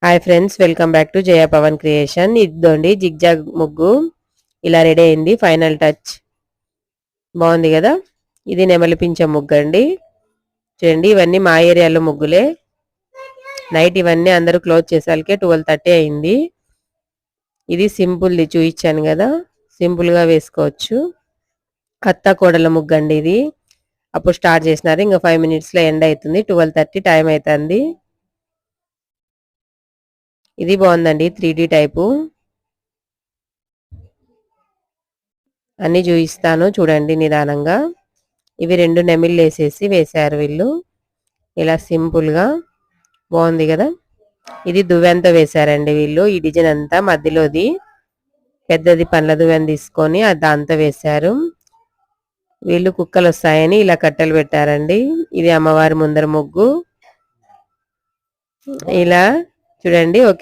Hi friends, welcome back to Jaya Pavan creation. ఇద్దండి zigzag ముగ్గు ఇలా రెడీ అయింది. ఫైనల్ టచ్ బాగుంది కదా. ఇది నెమలి పింఛం ముగ్గు అండి. చూడండి, ఇవన్నీ మా ఏరియాలో ముగ్గులే. నైట్ ఇవన్నీ అందరూ క్లోజ్ చేసేసరికి 12:30 అయింది. ఇది సింపుల్ది చూయించాను కదా, సింపుల్గా వేసుకోవచ్చు. అత్త కోడల ముగ్గు అండి ఇది. అప్పుడు స్టార్ట్ చేసినారు, ఇంకా 5 minutesలో ఎండ్ అవుతుంది. 12:30 టైం అవుతుంది. ఇది బాగుందండి, 3D టైపు. అన్ని చూపిస్తాను చూడండి నిదానంగా. ఇవి 2 నెమిళ్ళు వేసేసి వేశారు వీళ్ళు, ఇలా సింపుల్గా. బాగుంది కదా. ఇది దువ్వెంతో వేశారండి వీళ్ళు. ఈ డిజైన్ అంతా మధ్యలోది పెద్దది పండ్ల దువ్వెన తీసుకొని దాంతో వేశారు. వీళ్ళు కుక్కలు వస్తాయని ఇలా కట్టెలు పెట్టారండి. ఇది అమ్మవారి ముందర ముగ్గు. ఇలా చూడండి. ఓకే.